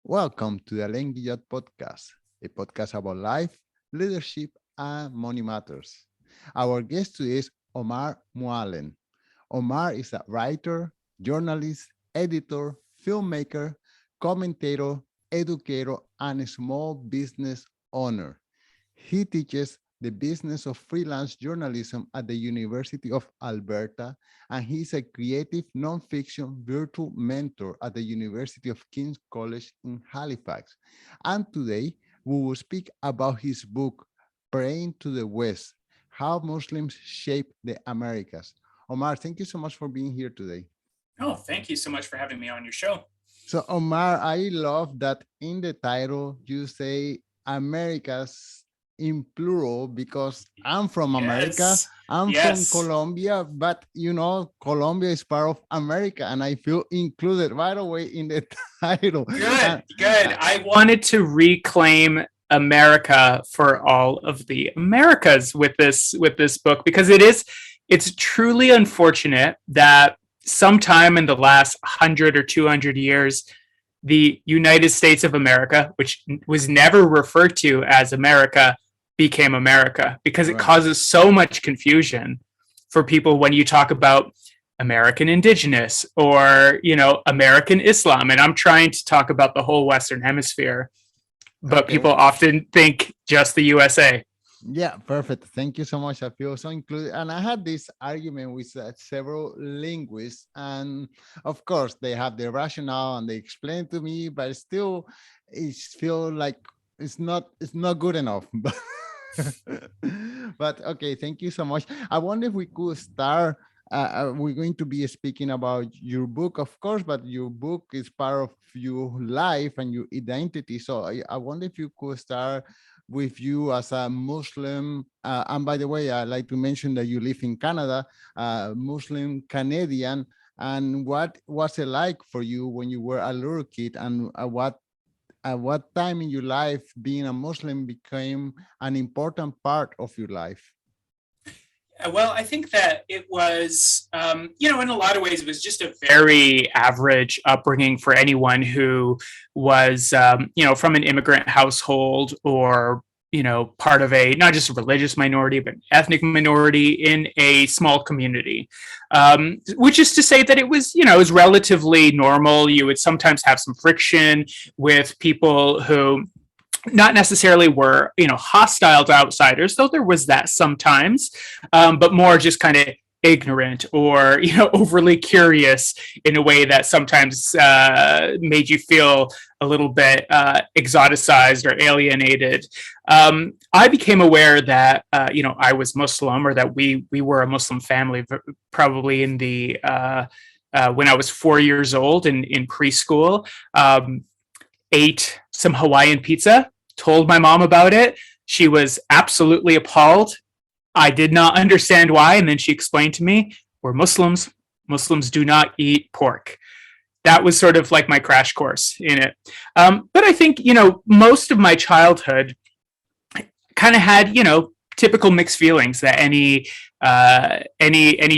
Welcome to the Alain Guillot podcast, a podcast about life, leadership, and money matters. Our guest today is Omar Mouallem. Omar is a writer, journalist, editor, filmmaker, commentator, educator, and a small business owner. He teaches the business of freelance journalism at the University of Alberta, and he's a creative nonfiction virtual mentor at the University of King's College in Halifax. And today, we will speak about his book, Praying to the West, How Muslims Shape the Americas. Omar, thank you so much for being here today. Oh, thank you so much for having me on your show. So, Omar, I love that in the title you say Americas in plural because I'm from America, Yes. I'm from Yes. Colombia, but Colombia is part of America and I feel included right away in the title. Good. Good. I wanted to reclaim America for all of the Americas with this book because it's truly unfortunate that sometime in the last 100 or 200 years the United States of America, which was never referred to as America, became America because it Right. causes so much confusion for people when you talk about American indigenous or, American Islam. And I'm trying to talk about the whole Western Hemisphere, but Okay. people often think just the USA. Yeah, perfect. Thank you so much. I feel so included. And I had this argument with several linguists, and of course, they have their rationale and they explain to me, but still, it feel like it's not good enough. But okay, thank you so much. I wonder if we could start. We're going to be speaking about your book, of course, but your book is part of your life and your identity. So I wonder if you could start with you as a Muslim. And by the way, I'd like to mention that you live in Canada, Muslim Canadian. And what was it like for you when you were a little kid? And at what time in your life being a Muslim became an important part of your life? Well, I think that it was, in a lot of ways, it was just a very average upbringing for anyone who was, from an immigrant household or, part of a not just a religious minority, but ethnic minority in a small community. Which is to say that it was relatively normal. You would sometimes have some friction with people who not necessarily were hostile to outsiders, though there was that sometimes, but more just kind of ignorant or overly curious in a way that sometimes made you feel a little bit exoticized or alienated. I became aware that I was Muslim, or that we were a Muslim family, probably in the when I was 4 years old in preschool. Ate some Hawaiian pizza, told my mom about it. She was absolutely appalled. I did not understand why. And then she explained to me, we're Muslims. Muslims do not eat pork. That was sort of like my crash course in it. But I think, most of my childhood kind of had, typical mixed feelings that any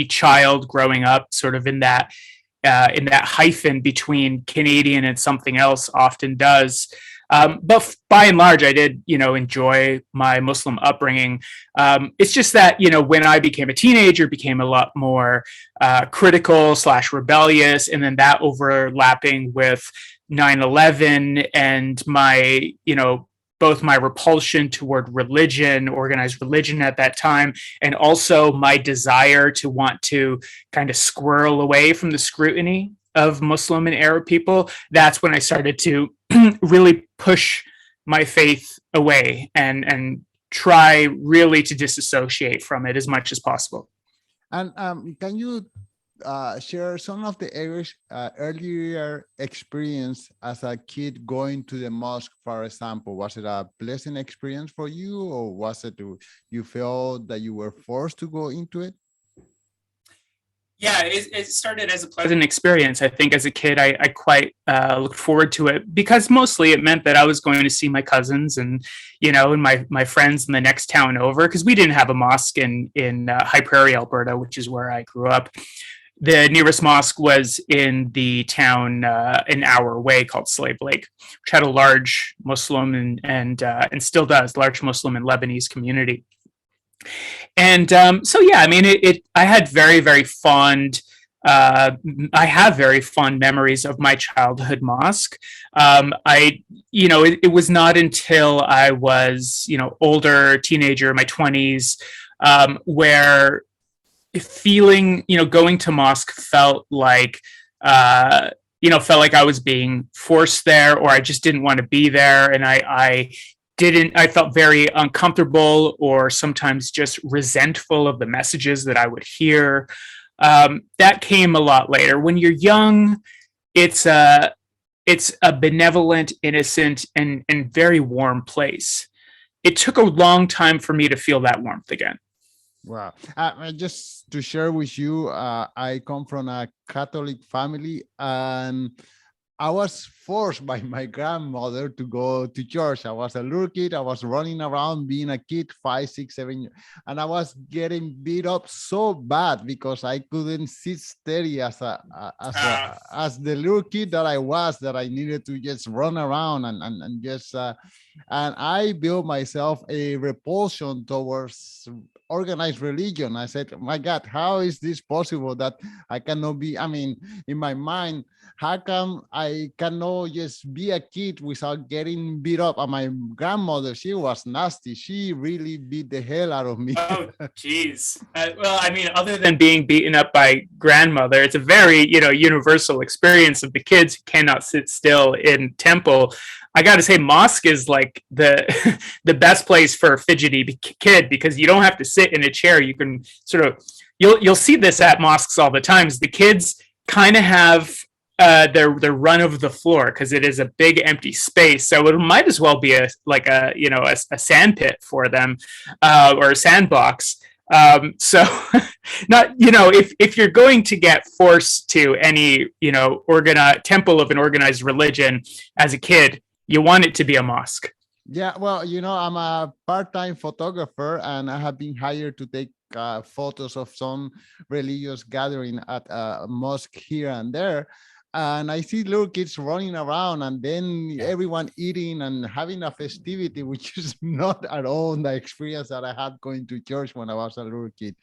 child growing up sort of in that hyphen between Canadian and something else often does. But by and large, I did, enjoy my Muslim upbringing. It's just that, when I became a teenager, became a lot more critical / rebellious, and then that overlapping with 9/11 and my, both my repulsion toward religion, organized religion at that time, and also my desire to want to kind of squirrel away from the scrutiny of Muslim and Arab people. That's when I started to really push my faith away and try really to disassociate from it as much as possible. And can you share some of the earlier experience as a kid going to the mosque, for example? Was it a pleasant experience for you, or was it you felt that you were forced to go into it? Yeah, it started as a pleasant experience. I think as a kid, I quite looked forward to it because mostly it meant that I was going to see my cousins and, and my friends in the next town over, because we didn't have a mosque in High Prairie, Alberta, which is where I grew up. the nearest mosque was in the town an hour away called Slave Lake, which had a large Muslim and still does large Muslim and Lebanese community. And so yeah, I mean, I had very fond. I have very fond memories of my childhood mosque. It was not until I was, older, teenager, my 20s, where feeling, going to mosque felt like I was being forced there, or I just didn't want to be there. And I felt very uncomfortable or sometimes just resentful of the messages that I would hear. That came a lot later. When you're young, it's a benevolent, innocent, and very warm place. It took a long time for me to feel that warmth again. Wow. Just to share with you, I come from a Catholic family, and I was forced by my grandmother to go to church. I was a little kid. I was running around being a kid, 5, 6, 7 years, and I was getting beat up so bad because I couldn't sit steady as the little kid that I was, that I needed to just run around and just and I built myself a repulsion towards organized religion. I said, my God, how is this possible that I cannot be, in my mind, how come I cannot just be a kid without getting beat up? And my grandmother, she was nasty. She really beat the hell out of me. Oh, geez. Other than being beaten up by grandmother, it's a very, universal experience of the kids who cannot sit still in temple. I got to say, mosque is like the best place for a fidgety kid, because you don't have to sit in a chair. You can you'll see this at mosques all the time. The kids kind of have their run of the floor because it is a big empty space. So it might as well be a sand pit for them, or a sandbox. So not, if you're going to get forced to any, organized temple of an organized religion as a kid, you want it to be a mosque. Yeah, well, I'm a part-time photographer, and I have been hired to take photos of some religious gathering at a mosque here and there. And I see little kids running around, and then everyone eating and having a festivity, which is not at all the experience that I had going to church when I was a little kid.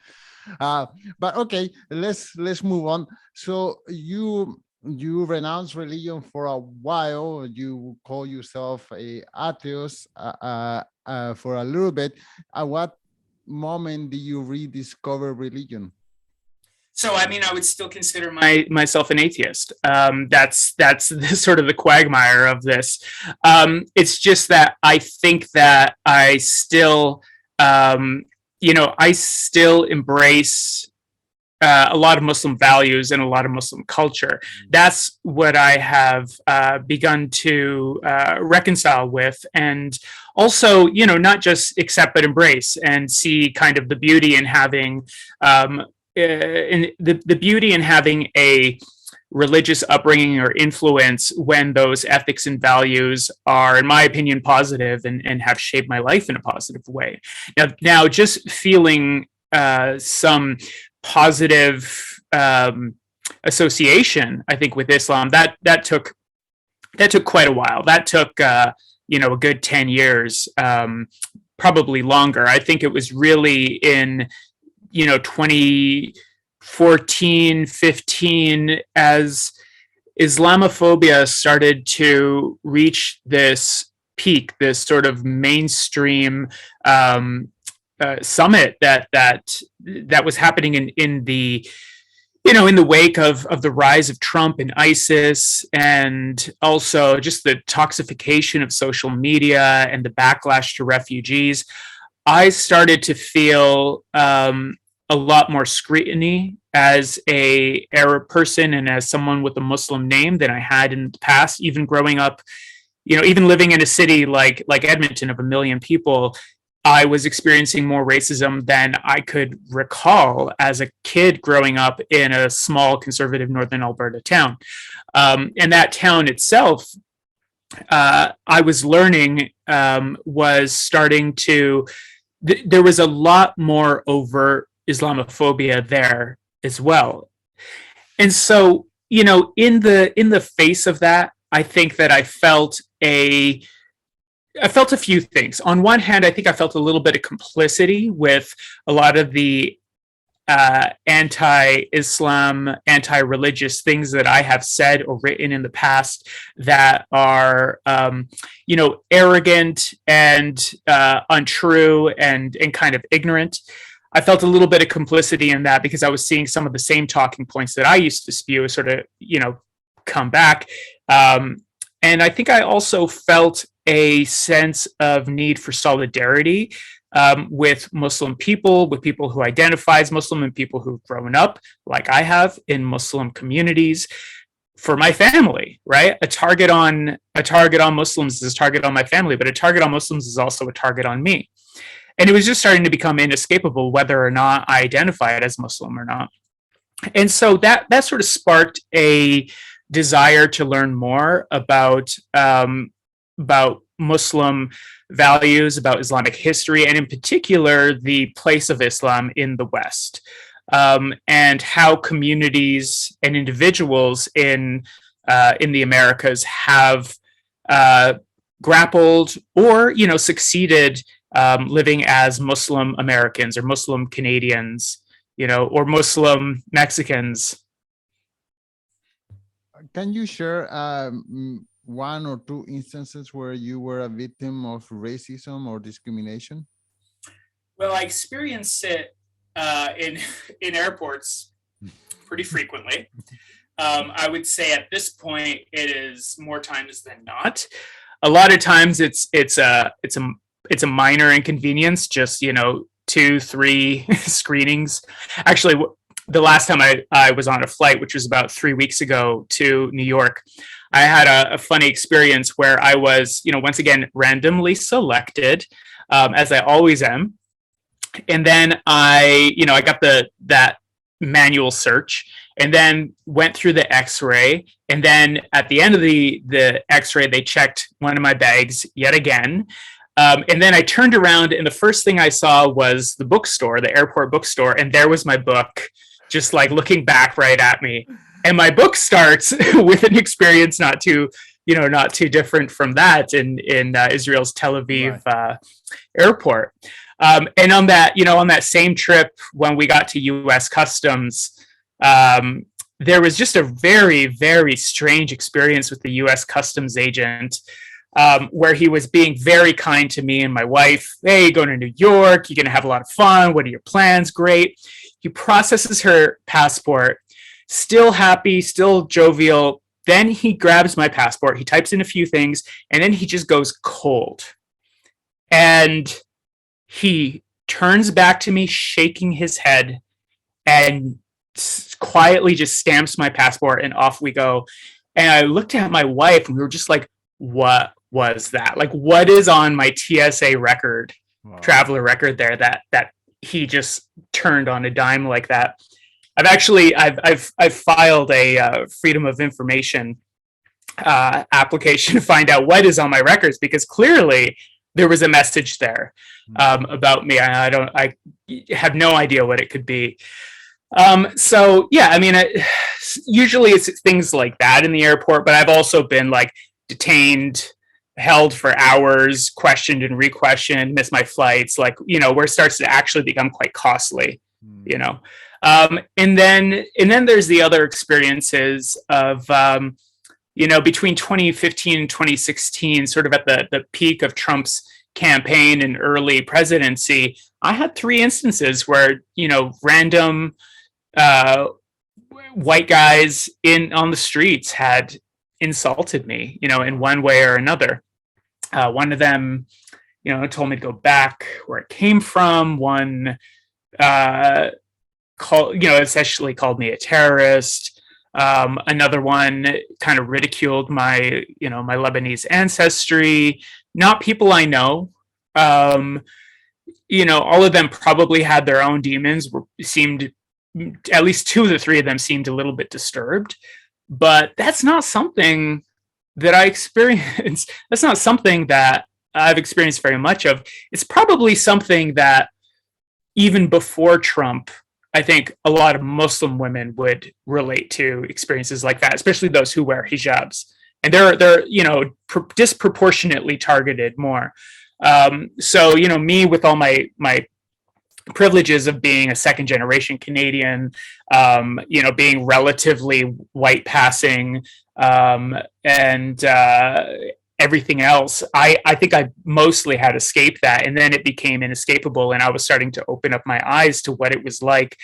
But okay, let's move on. So you renounced religion for a while. You call yourself a atheist for a little bit. At what moment did you rediscover religion? So, I would still consider myself an atheist. That's sort of the quagmire of this. It's just that I think that I still, I still embrace a lot of Muslim values and a lot of Muslim culture. That's what I have begun to reconcile with, and also, not just accept but embrace, and see kind of the beauty in having the beauty in having a religious upbringing or influence when those ethics and values are, in my opinion, positive and have shaped my life in a positive way. Now just feeling some positive association, I think, with Islam, that took quite a while. That took a good 10 years, probably longer. I think it was really in 2014, 15, as Islamophobia started to reach this peak, this sort of mainstream summit that was happening in the wake of the rise of Trump and ISIS, and also just the toxification of social media and the backlash to refugees. I started to feel a lot more scrutiny as a Arab person and as someone with a Muslim name than I had in the past. Even growing up, even living in a city like Edmonton of 1 million people, I was experiencing more racism than I could recall as a kid growing up in a small conservative northern Alberta town. And that town itself, I was learning, was starting to, there was a lot more overt Islamophobia there as well. And so, in the face of that, I think that I felt a few things. On one hand, I think I felt a little bit of complicity with a lot of the anti-Islam, anti-religious things that I have said or written in the past that are, arrogant and untrue and kind of ignorant. I felt a little bit of complicity in that because I was seeing some of the same talking points that I used to spew sort of, come back. And I think I also felt a sense of need for solidarity with Muslim people, with people who identify as Muslim and people who've grown up, like I have, in Muslim communities. For my family, right? A target on Muslims is a target on my family, but a target on Muslims is also a target on me. And it was just starting to become inescapable whether or not I identified as Muslim or not. And so that sort of sparked a desire to learn more about Muslim values, about Islamic history, and in particular, the place of Islam in the West, and how communities and individuals in the Americas have grappled or, succeeded living as Muslim Americans or Muslim Canadians, or Muslim Mexicans. Can you share one or two instances where you were a victim of racism or discrimination? Well, I experience it in airports pretty frequently. I would say at this point it is more times than not. A lot of times it's a minor inconvenience, just 2-3 screenings. Actually, the last time I was on a flight, which was about 3 weeks ago to New York, I had a funny experience where I was, once again, randomly selected, as I always am. And then I got that manual search and then went through the x-ray. And then at the end of the x-ray, they checked one of my bags yet again. And then I turned around and the first thing I saw was the bookstore, the airport bookstore. And there was my book, just like looking back right at me. And my book starts with an experience not too different from that in Israel's Tel Aviv airport. And on that same trip, when we got to U.S. Customs, there was just a very, very strange experience with the U.S. Customs agent, where he was being very kind to me and my wife. Hey, you're going to New York. You're going to have a lot of fun. What are your plans? Great. He processes her passport, still happy, still jovial. Then he grabs my passport. He types in a few things, and then he just goes cold. And he turns back to me, shaking his head, and quietly just stamps my passport, and off we go. And I looked at my wife, and we were just like, what was that? Like, what is on my TSA record, traveler record there that he just turned on a dime like that? I've filed a Freedom of Information application to find out what is on my records, because clearly there was a message there about me. I have no idea what it could be. So yeah, I mean, usually it's things like that in the airport, but I've also been like detained, held for hours, questioned and re-questioned, missed my flights, like, where it starts to actually become quite costly, and then there's the other experiences of, between 2015 and 2016, sort of at the peak of Trump's campaign and early presidency, I had 3 instances where, random white guys on the streets had insulted me, in one way or another. One of them, told me to go back where it came from. One, essentially called me a terrorist. Another one kind of ridiculed my Lebanese ancestry. Not people I know. All of them probably had their own demons. At least 2 of the 3 of them seemed a little bit disturbed. But that's not something that I experienced. That's not something that I've experienced very much of. It's probably something that even before Trump, I think a lot of Muslim women would relate to experiences like that, especially those who wear hijabs, and they're disproportionately targeted more. So me with all my privileges of being a second generation Canadian, being relatively white passing, and everything else, I think I mostly had escaped that. And then it became inescapable. And I was starting to open up my eyes to what it was like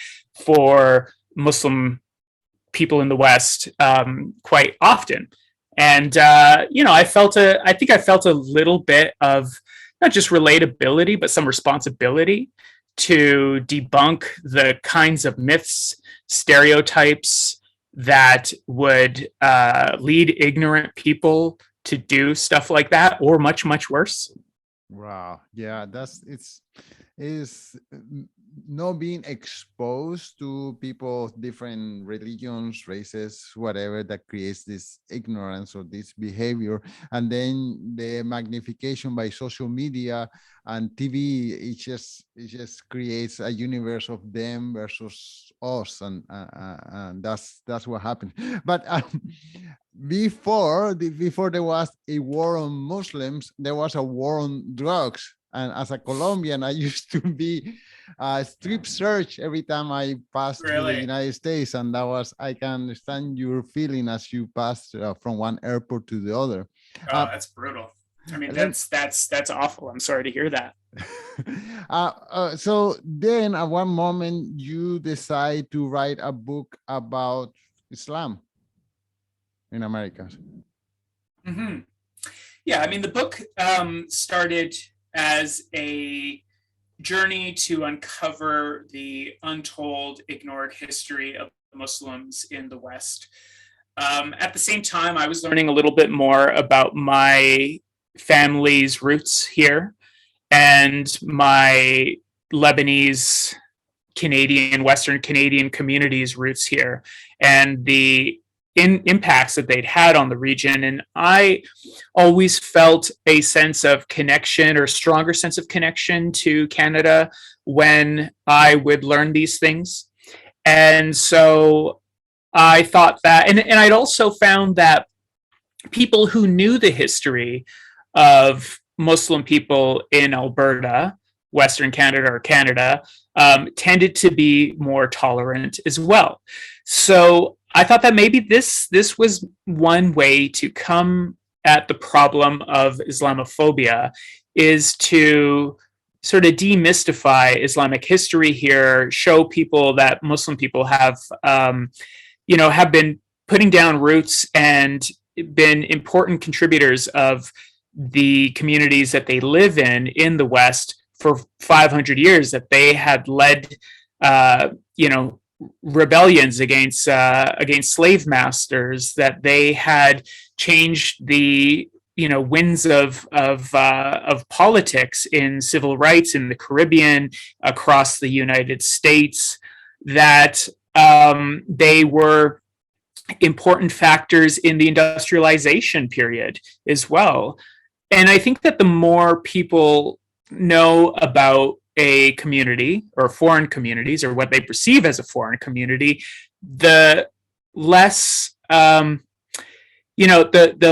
for Muslim people in the West, quite often. And, I think I felt a little bit of not just relatability, but some responsibility to debunk the kinds of myths, stereotypes that would lead ignorant people to do stuff like that, or much, much worse. Wow. Yeah, it's is not being exposed to people of different religions, races, whatever, that creates this ignorance or this behavior. And then the magnification by social media and TV, it just creates a universe of them versus us, and that's what happened. But before there was a war on Muslims, there was a war on drugs. And as a Colombian, I used to be strip search every time I passed through the Really? United States, and I can understand your feeling as you pass from one airport to the other. Oh, that's brutal. I mean, Let- that's awful. I'm sorry to hear that. so then, at one moment, you decide to write a book about Islam in America. Mm-hmm. Yeah, I mean, the book started as a journey to uncover the untold, ignored history of Muslims in the West. At the same time, I was learning a little bit more about my family's roots here and my Lebanese Canadian, Western Canadian community's roots here, and the impacts that they'd had on the region. And I always felt a sense of connection, or stronger sense of connection, to Canada when I would learn these things. And so I thought that, and I'd also found that people who knew the history of Muslim people in Alberta, Western Canada, or Canada, tended to be more tolerant as well. So I thought that maybe this was one way to come at the problem of Islamophobia, is to sort of demystify Islamic history here, show people that Muslim people have been putting down roots and been important contributors of the communities that they live in the West for 500 years, that they had led, rebellions against slave masters, that they had changed the winds of politics in civil rights in the Caribbean, across the United States, that they were important factors in the industrialization period as well. And I think that the more people know about a community, or foreign communities, or what they perceive as a foreign community, the less the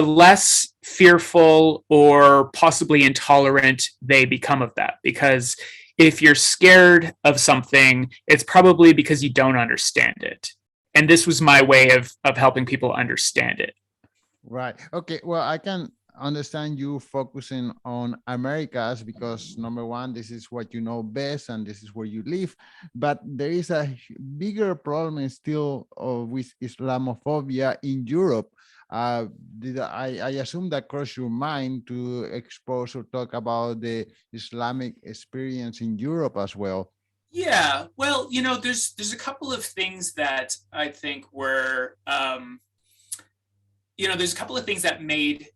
less fearful or possibly intolerant they become of that. Because if you're scared of something, it's probably because you don't understand it. And this was my way of helping people understand it. Right. Okay. Well, I can understand you focusing on Americas because, number one, this is what you know best and this is where you live. But there is a bigger problem still with Islamophobia in Europe. I assume that crossed your mind to expose or talk about the Islamic experience in Europe as well. Yeah, well, there's a couple of things that I think were, there's a couple of things that made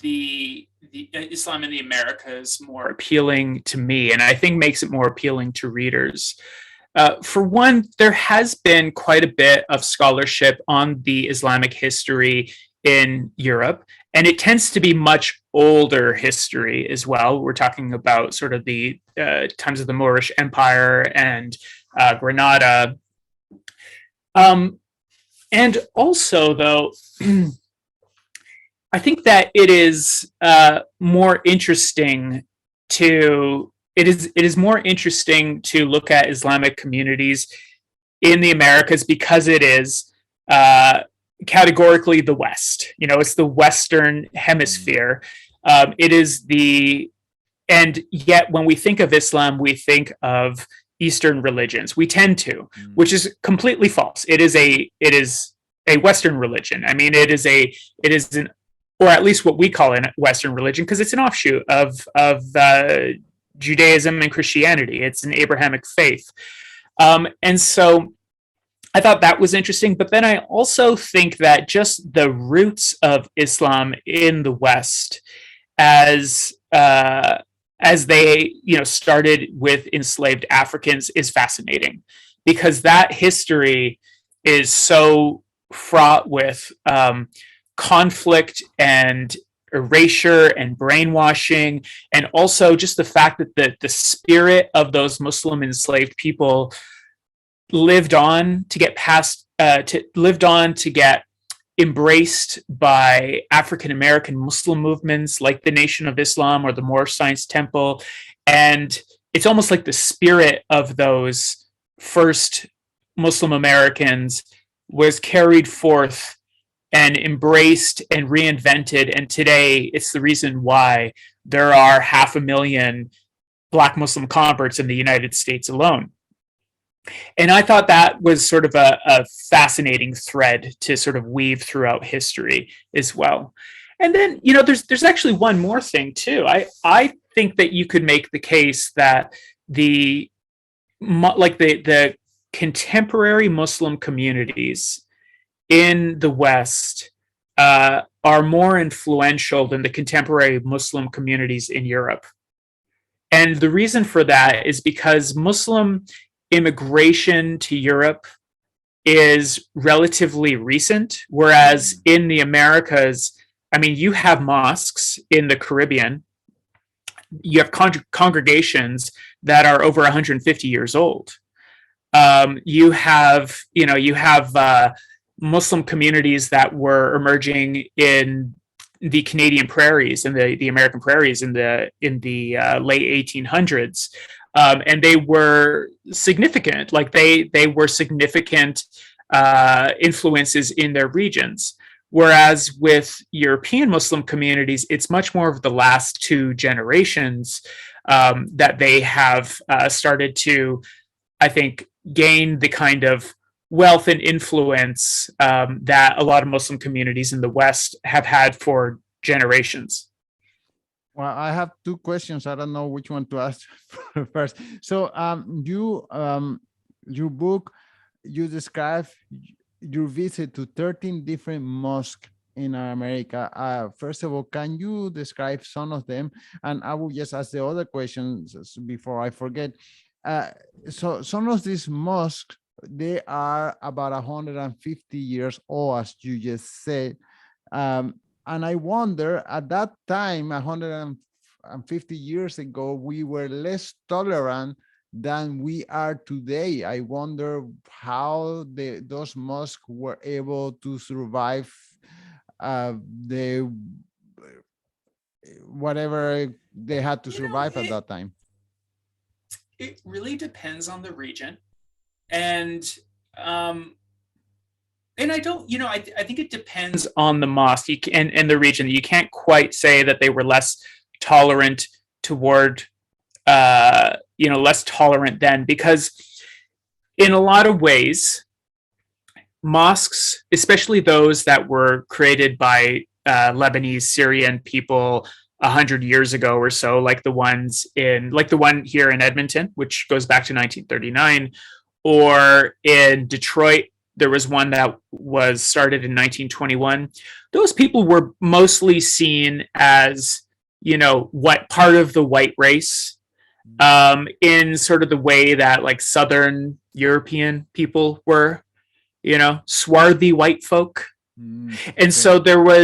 the Islam in the Americas more appealing to me, and I think makes it more appealing to readers. For one, there has been quite a bit of scholarship on the Islamic history in Europe, and it tends to be much older history as well. We're talking about sort of the times of the Moorish Empire and Grenada. And also, though, I think that it is more interesting to it is more interesting to look at Islamic communities in the Americas because it is categorically the West. You know, it's the Western Hemisphere. It is and yet when we think of Islam, we think of Eastern religions. We tend to, which is completely false. It is a Western religion. I mean, it is an, or at least what we call a Western religion, because it's an offshoot of Judaism and Christianity. It's an Abrahamic faith. And so I thought that was interesting. But then I also think that just the roots of Islam in the West, as they started with enslaved Africans, is fascinating, because that history is so fraught with conflict and erasure and brainwashing, and also just the fact that the spirit of those Muslim enslaved people lived on to get embraced by African American Muslim movements like the Nation of Islam or the Moorish Science Temple. And it's almost like the spirit of those first Muslim Americans was carried forth and embraced and reinvented. And today it's the reason why there are 500,000 Black Muslim converts in the United States alone. And I thought that was sort of a fascinating thread to sort of weave throughout history as well. And then, there's actually one more thing too. I think that you could make the case that the contemporary Muslim communities in the West are more influential than the contemporary Muslim communities in Europe. And the reason for that is because Muslim immigration to Europe is relatively recent, whereas in the Americas, I mean, you have mosques in the Caribbean, you have congregations that are over 150 years old. You have Muslim communities that were emerging in the Canadian prairies and the American prairies in the late 1800s. And they were significant, like they were significant influences in their regions. Whereas with European Muslim communities, it's much more of the last two generations that they have started to, I think, gain the kind of wealth and influence that a lot of Muslim communities in the West have had for generations. Well, I have two questions. I don't know which one to ask first. So your book, you describe your visit to 13 different mosques in America. First of all, can you describe some of them? And I will just ask the other questions before I forget. So some of these mosques, they are about 150 years old, as you just said. And I wonder, at that time, 150 years ago, we were less tolerant than we are today. I wonder how those mosques were able to survive whatever they had to survive at that time. It really depends on the region. And I don't, I think it depends on the mosque and the region. You can't quite say that they were less tolerant toward, less tolerant then, because in a lot of ways, mosques, especially those that were created by Lebanese, Syrian people 100 years ago or so, like the one here in Edmonton, which goes back to 1939, or in Detroit, there was one that was started in 1921. Those people were mostly seen as, what part of the white race, in sort of the way that like Southern European people were, swarthy white folk. And so they were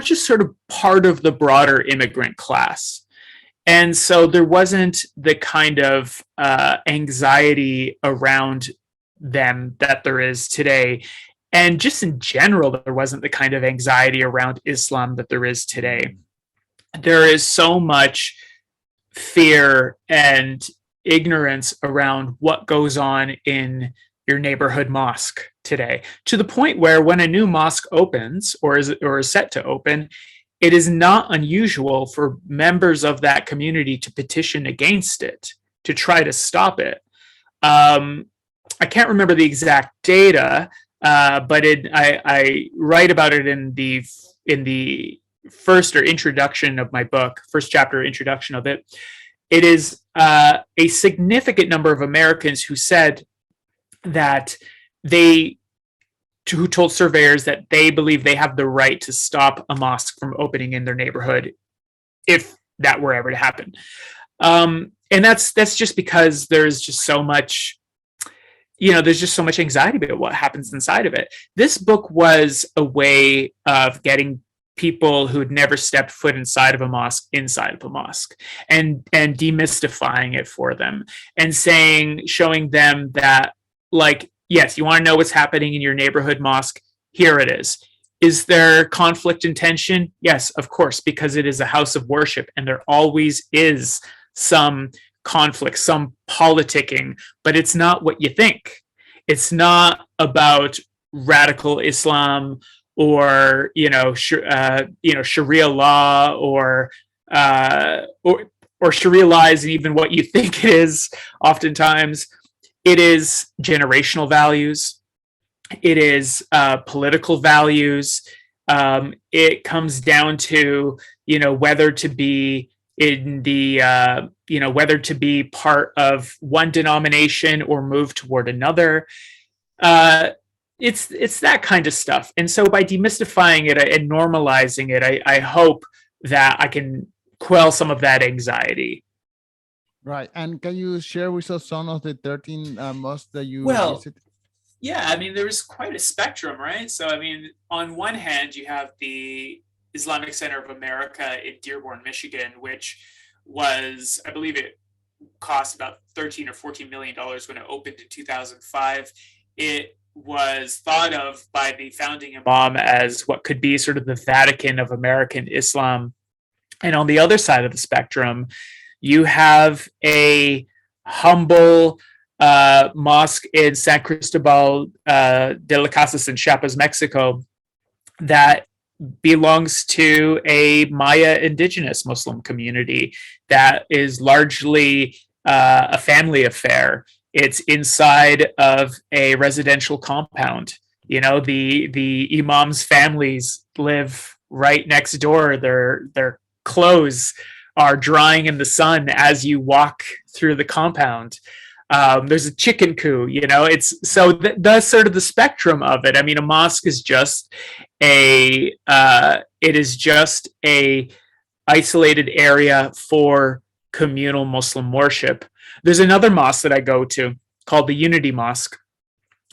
just sort of part of the broader immigrant class. And so there wasn't the kind of anxiety around them that there is today. And just in general, there wasn't the kind of anxiety around Islam that there is today. There is so much fear and ignorance around what goes on in your neighborhood mosque today, to the point where when a new mosque opens or is set to open, it is not unusual for members of that community to petition against it, to try to stop it. I can't remember the exact data, but I write about it in the first or introduction of my book, first chapter introduction of it. It is a significant number of Americans who said that who told surveyors that they believe they have the right to stop a mosque from opening in their neighborhood if that were ever to happen. And that's just because there's just so much, there's just so much anxiety about what happens inside of it. This book was a way of getting people who'd never stepped foot inside of a mosque and demystifying it for them and showing them that, like, yes, you want to know what's happening in your neighborhood mosque? Here it is. Is there conflict and tension? Yes, of course, because it is a house of worship and there always is some conflict, some politicking, but it's not what you think. It's not about radical Islam or Sharia law or Sharia law isn't even what you think it is. Oftentimes, it is generational values. It is political values. It comes down to whether to be in the whether to be part of one denomination or move toward another. It's that kind of stuff. And so by demystifying it and normalizing it, I hope that I can quell some of that anxiety. Right. And can you share with us some of the 13 mosques that you visited? Yeah, I mean, there's quite a spectrum, right? So, I mean, on one hand, you have the Islamic Center of America in Dearborn, Michigan, which was, I believe it cost about $13 or $14 million when it opened in 2005. It was thought of by the founding imam as what could be sort of the Vatican of American Islam. And on the other side of the spectrum, you have a humble mosque in San Cristobal de las Casas in Chiapas, Mexico, that belongs to a Maya indigenous Muslim community that is largely a family affair. It's inside of a residential compound. The imams' families live right next door. Their clothes are drying in the sun as you walk through the compound. There's a chicken coop, it's so that's sort of the spectrum of it. I mean, a mosque is just a isolated area for communal Muslim worship. There's another mosque that I go to called the Unity Mosque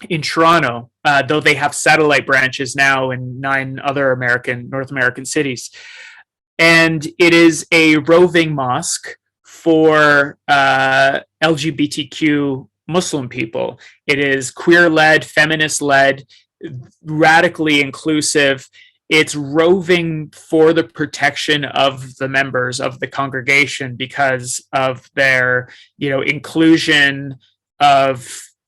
in Toronto, though they have satellite branches now in 9 other North American cities. And it is a roving mosque for LGBTQ Muslim people. It is queer-led, feminist-led, radically inclusive. It's roving for the protection of the members of the congregation because of their, inclusion of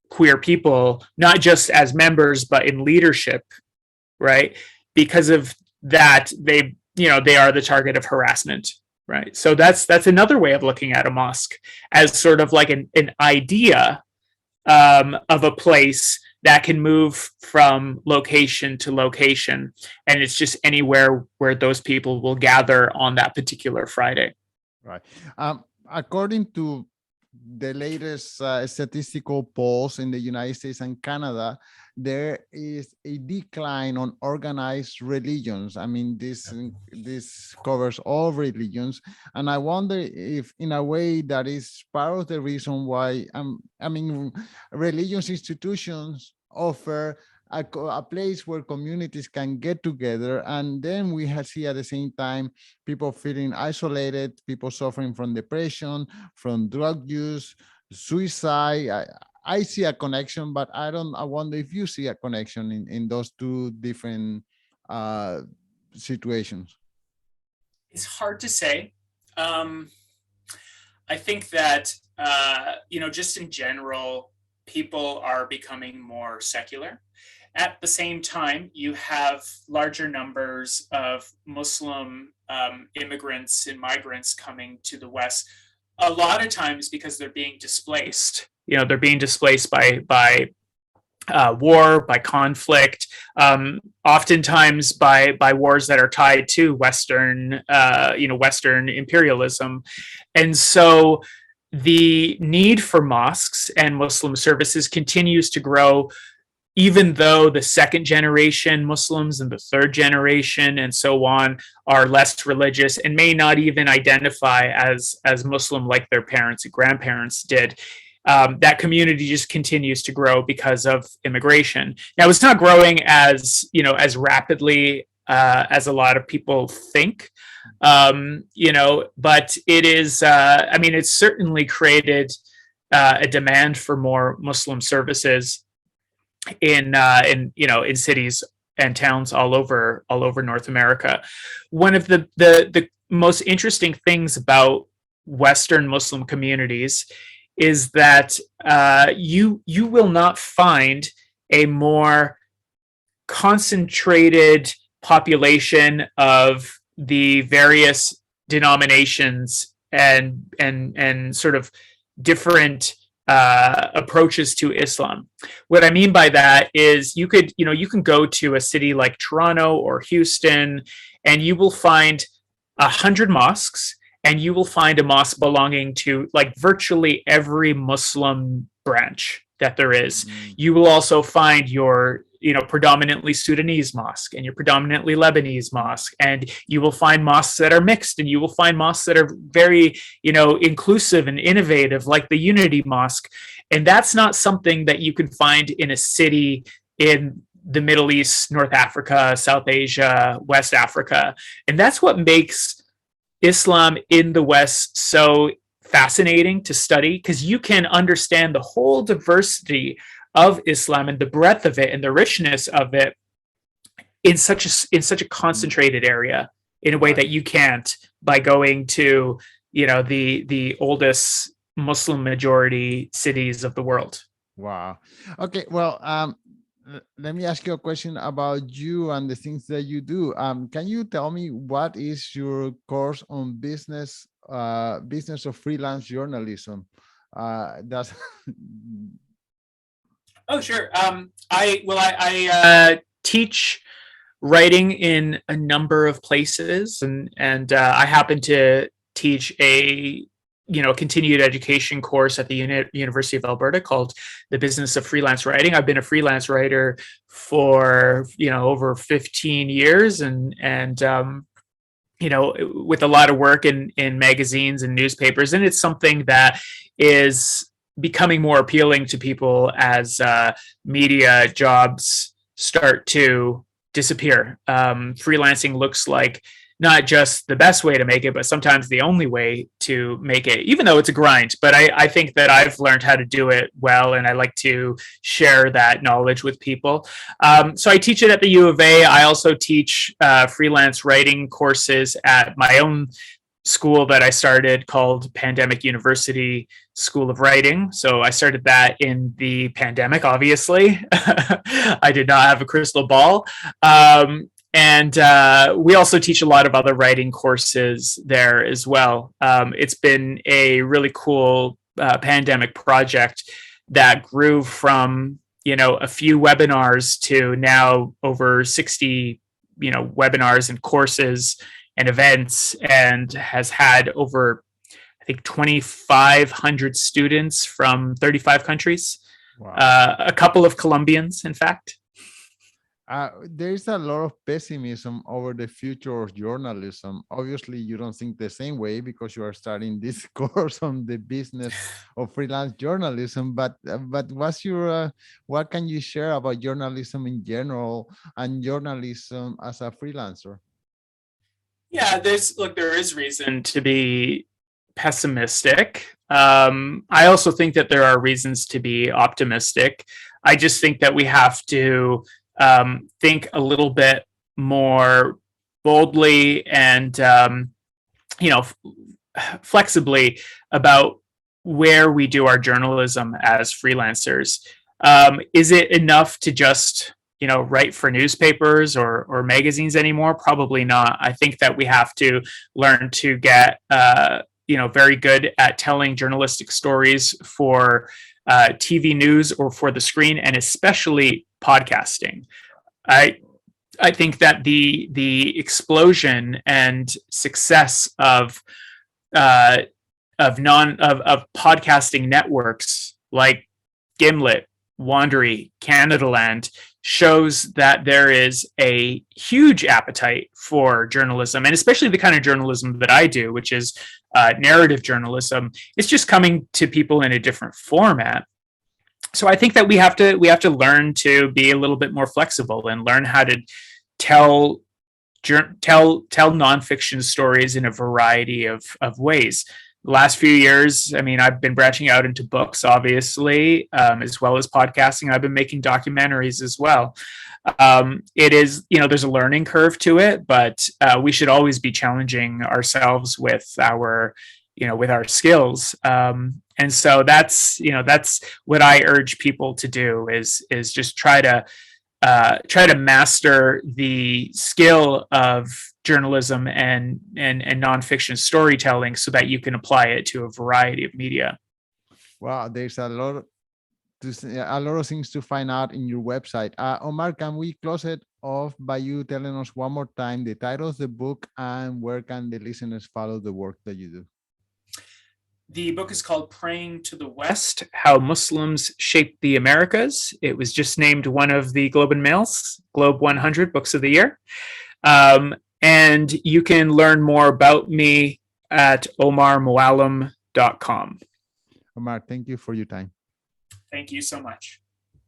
queer people, not just as members, but in leadership, right? Because of that, they are the target of harassment. Right. So that's another way of looking at a mosque, as sort of like an idea of a place that can move from location to location. And it's just anywhere where those people will gather on that particular Friday. Right. According to the latest statistical polls in the United States and Canada, there is a decline on organized religions. I mean, this covers all religions, and I wonder if, in a way, that is part of the reason why religious institutions offer a place where communities can get together. And then we see at the same time people feeling isolated, people suffering from depression, from drug use, suicide. I see a connection, but I wonder if you see a connection in those two different uh, situations. It's hard to say. Um, I think that, just in general, people are becoming more secular. At the same time, you have larger numbers of Muslim immigrants and migrants coming to the West, a lot of times because they're being displaced. They're being displaced by war, by conflict, oftentimes by wars that are tied to Western imperialism, and so the need for mosques and Muslim services continues to grow, even though the second generation Muslims and the third generation and so on are less religious and may not even identify as Muslim like their parents and grandparents did. That community just continues to grow because of immigration. Now, it's not growing as rapidly as a lot of people think, but it is. It's certainly created a demand for more Muslim services in cities and towns all over North America. One of the most interesting things about Western Muslim communities is that you will not find a more concentrated population of the various denominations and sort of different approaches to Islam. What I mean by that is you can go to a city like Toronto or Houston, and you will find 100 mosques, and you will find a mosque belonging to like virtually every Muslim branch that there is. You will also find your predominantly Sudanese mosque and your predominantly Lebanese mosque, and you will find mosques that are mixed, and you will find mosques that are very inclusive and innovative, like the Unity Mosque. And that's not something that you can find in a city in the Middle East, North Africa, South Asia, West Africa. And that's what makes Islam in the West so fascinating to study, because you can understand the whole diversity of Islam and the breadth of it and the richness of it in such a concentrated area, in a way that you can't by going to the oldest Muslim majority cities of the world. Wow. Okay. Well, let me ask you a question about you and the things that you do. Can you tell me what is your course on business of freelance journalism? That's Oh, sure. I teach writing in a number of places, and I happen to teach a continued education course at the University of Alberta called The Business of Freelance Writing. I've been a freelance writer for over 15 years, and with a lot of work in magazines and newspapers, and it's something that is becoming more appealing to people as media jobs start to disappear. Freelancing looks like not just the best way to make it, but sometimes the only way to make it, even though it's a grind. But I think that I've learned how to do it well, and I like to share that knowledge with people. So I teach it at the U of A. I also teach freelance writing courses at my own school that I started called Pandemic University School of Writing. So I started that in the pandemic, obviously. I did not have a crystal ball. And we also teach a lot of other writing courses there as well. It's been a really cool pandemic project that grew from, a few webinars to now over 60, webinars and courses and events, and has had over, I think, 2,500 students from 35 countries. Wow. A couple of Colombians, in fact. There's a lot of pessimism over the future of journalism. Obviously, you don't think the same way because you are starting this course on the business of freelance journalism. But what can you share about journalism in general and journalism as a freelancer? Yeah, there is reason to be pessimistic. I also think that there are reasons to be optimistic. I just think that we have to think a little bit more boldly and you know flexibly about where we do our journalism as freelancers. Is it enough to just write for newspapers or magazines anymore? Probably not. I think that we have to learn to get very good at telling journalistic stories for TV news or for the screen, and especially podcasting. I think that the explosion and success of podcasting networks like Gimlet, Wandery, Canadaland shows that there is a huge appetite for journalism, and especially the kind of journalism that I do, which is narrative journalism. It's just coming to people in a different format. So I think that we have to learn to be a little bit more flexible and learn how to tell nonfiction stories in a variety of ways. The last few years, I mean, I've been branching out into books, obviously, as well as podcasting. I've been making documentaries as well. It is, there's a learning curve to it, but we should always be challenging ourselves with our skills. And so that's what I urge people to do is just try to master the skill of journalism and nonfiction storytelling so that you can apply it to a variety of media. Wow, there's a lot of things to find out in your website. Omar, can we close it off by you telling us one more time the title of the book and where can the listeners follow the work that you do? The book is called Praying to the West, How Muslims Shaped the Americas. It was just named one of the Globe and Mail's Globe 100 Books of the Year. And you can learn more about me at omarmouallem.com. Omar, thank you for your time. Thank you so much.